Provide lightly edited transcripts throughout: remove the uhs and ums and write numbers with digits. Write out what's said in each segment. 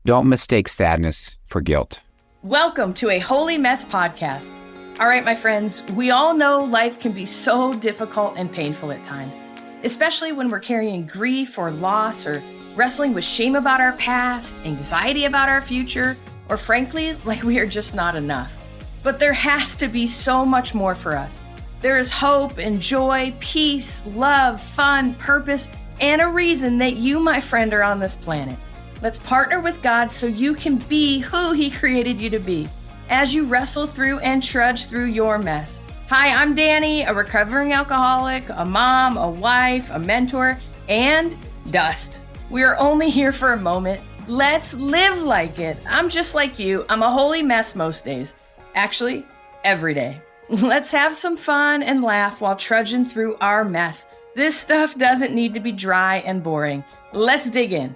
Don't mistake sadness for guilt. Welcome to a Holy Mess podcast. All right, my friends, we all know life can be so difficult and painful at times, especially when we're carrying grief or loss or wrestling with shame about our past, anxiety about our future, or frankly, like we are just not enough. But there has to be so much more for us. There is hope and joy, peace, love, fun, purpose, and a reason that you, my friend, are on this planet. Let's partner with God so you can be who He created you to be as you wrestle through and trudge through your mess. Hi, I'm Dani, a recovering alcoholic, a mom, a wife, a mentor, and dust. We are only here for a moment. Let's live like it. I'm just like you. I'm a holy mess most days. Actually, every day. Let's have some fun and laugh while trudging through our mess. This stuff doesn't need to be dry and boring. Let's dig in.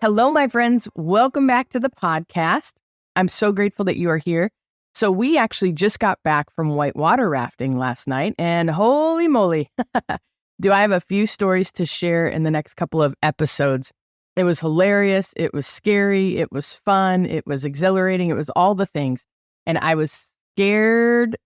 Hello, my friends. Welcome back to the podcast. I'm so grateful that you are here. So we actually just got back from whitewater rafting last night, and holy moly, do I have a few stories to share in the next couple of episodes. It was hilarious. It was scary. It was fun. It was exhilarating. It was all the things. And I was scared,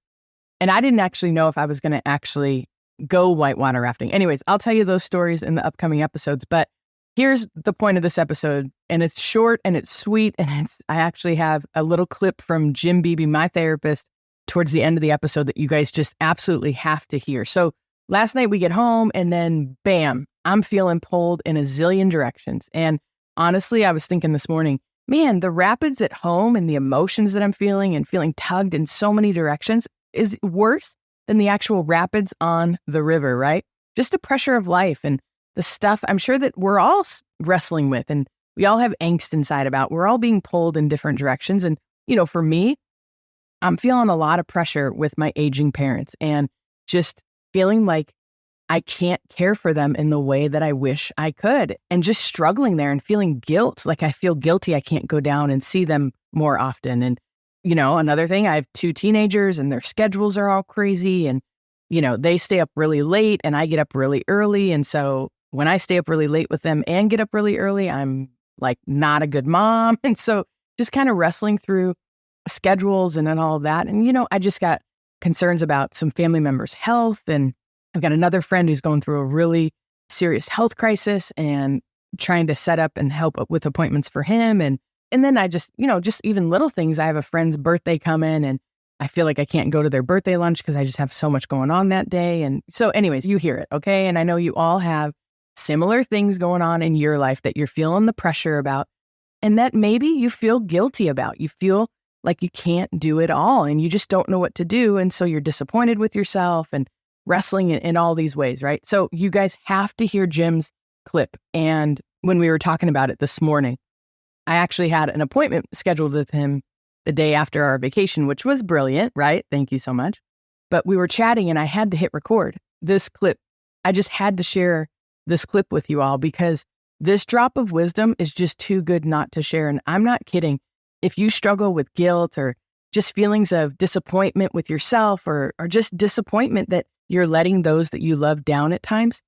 and I didn't actually know if I was going to actually go whitewater rafting. Anyways, I'll tell you those stories in the upcoming episodes, but here's the point of this episode, and it's short and it's sweet, and I actually have a little clip from Jim Beebe, my therapist, towards the end of the episode that you guys just absolutely have to hear. So last night we get home, and then bam, I'm feeling pulled in a zillion directions. And honestly, I was thinking this morning, man, the rapids at home and the emotions that I'm feeling and feeling tugged in so many directions is worse than the actual rapids on the river, right? Just the pressure of life and the stuff I'm sure that we're all wrestling with, and we all have angst inside about. We're all being pulled in different directions. And, for me, I'm feeling a lot of pressure with my aging parents and just feeling like I can't care for them in the way that I wish I could, and just struggling there and feeling guilt. Like I feel guilty. I can't go down and see them more often. And, another thing, I have 2 teenagers and their schedules are all crazy, and, they stay up really late and I get up really early. And so when I stay up really late with them and get up really early, I'm like not a good mom. And so just kind of wrestling through schedules and then all of that. And, I just got concerns about some family members' health. And I've got another friend who's going through a really serious health crisis and trying to set up and help with appointments for him. And then I just, just even little things. I have a friend's birthday coming, and I feel like I can't go to their birthday lunch because I just have so much going on that day. And so anyways, you hear it. Okay. And I know you all have similar things going on in your life that you're feeling the pressure about, and that maybe you feel guilty about. You feel like you can't do it all and you just don't know what to do. And so you're disappointed with yourself and wrestling in all these ways, right? So you guys have to hear Jim's clip. And when we were talking about it this morning, I actually had an appointment scheduled with him the day after our vacation, which was brilliant, right? Thank you so much. But we were chatting and I had to hit record this clip. I just had to share this clip with you all because this drop of wisdom is just too good not to share. And I'm not kidding. If you struggle with guilt or just feelings of disappointment with yourself or just disappointment that you're letting those that you love down at times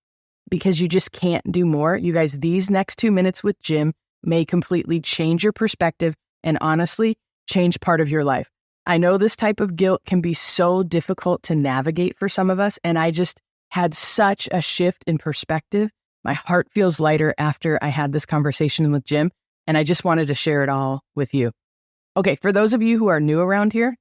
because you just can't do more, you guys, these next 2 minutes with Jim may completely change your perspective and honestly change part of your life. I know this type of guilt can be so difficult to navigate for some of us, and I just had such a shift in perspective. My heart feels lighter after I had this conversation with Jim, and I just wanted to share it all with you. Okay, for those of you who are new around here,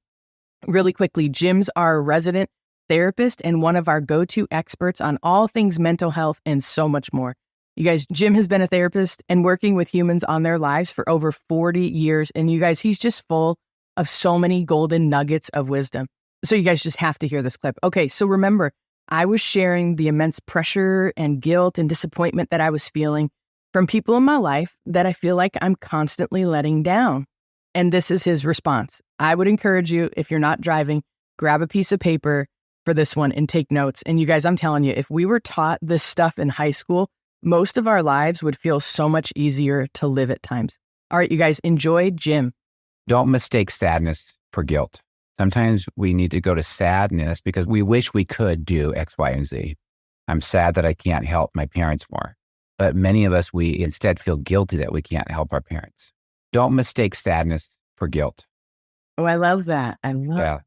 really quickly, Jim's our resident therapist and one of our go-to experts on all things mental health and so much more. You guys, Jim has been a therapist and working with humans on their lives for over 40 years. And you guys, he's just full of so many golden nuggets of wisdom. So you guys just have to hear this clip. Okay, so remember, I was sharing the immense pressure and guilt and disappointment that I was feeling from people in my life that I feel like I'm constantly letting down. And this is his response. I would encourage you, if you're not driving, grab a piece of paper for this one and take notes. And you guys, I'm telling you, if we were taught this stuff in high school, most of our lives would feel so much easier to live at times. All right, you guys, enjoy Jim. Don't mistake sadness for guilt. Sometimes we need to go to sadness because we wish we could do X, Y, and Z. I'm sad that I can't help my parents more. But many of us, we instead feel guilty that we can't help our parents. Don't mistake sadness for guilt. Oh, I love that. I love Yeah.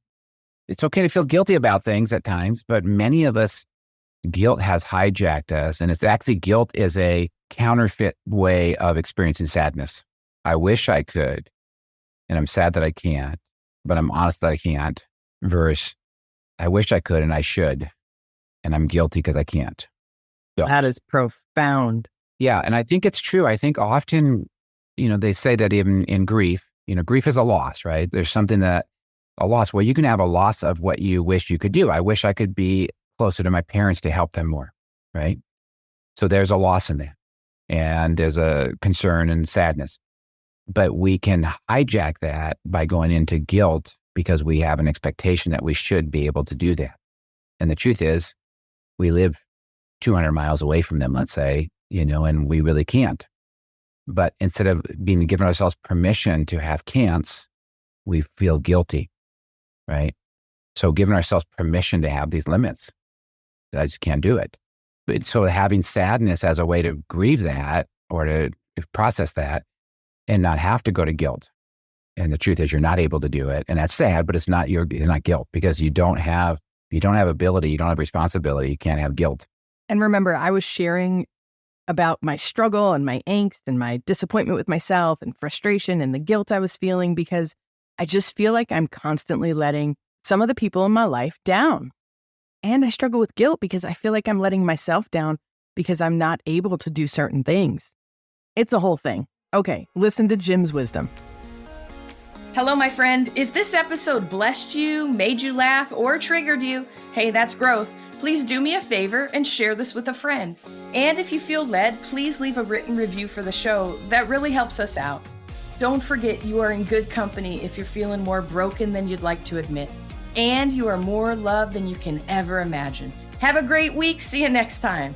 It's okay to feel guilty about things at times, but many of us, guilt has hijacked us. And it's actually, guilt is a counterfeit way of experiencing sadness. I wish I could, and I'm sad that I can't, but I'm honest that I can't, versus I wish I could and I should, and I'm guilty because I can't. So, that is profound. yeah. And I think it's true. I think often, they say that even in grief, grief is a loss, right? There's something that a loss. Well, you can have a loss of what you wish you could do. I wish I could be closer to my parents to help them more, right? So there's a loss in that. And there's a concern and sadness. But we can hijack that by going into guilt because we have an expectation that we should be able to do that. And the truth is, we live 200 miles away from them, let's say, and we really can't. But instead of giving ourselves permission to have can'ts, we feel guilty, right? So giving ourselves permission to have these limits, I just can't do it. But so having sadness as a way to grieve that or to process that and not have to go to guilt. And the truth is, you're not able to do it. And that's sad, but it's not guilt because you don't have ability, you don't have responsibility, you can't have guilt. And remember, I was sharing about my struggle and my angst and my disappointment with myself and frustration and the guilt I was feeling because I just feel like I'm constantly letting some of the people in my life down. And I struggle with guilt because I feel like I'm letting myself down because I'm not able to do certain things. It's a whole thing. Okay, listen to Jim's wisdom. Hello, my friend. If this episode blessed you, made you laugh, or triggered you, hey, that's growth. Please do me a favor and share this with a friend. And if you feel led, please leave a written review for the show. That really helps us out. Don't forget you are in good company if you're feeling more broken than you'd like to admit. And you are more loved than you can ever imagine. Have a great week. See you next time.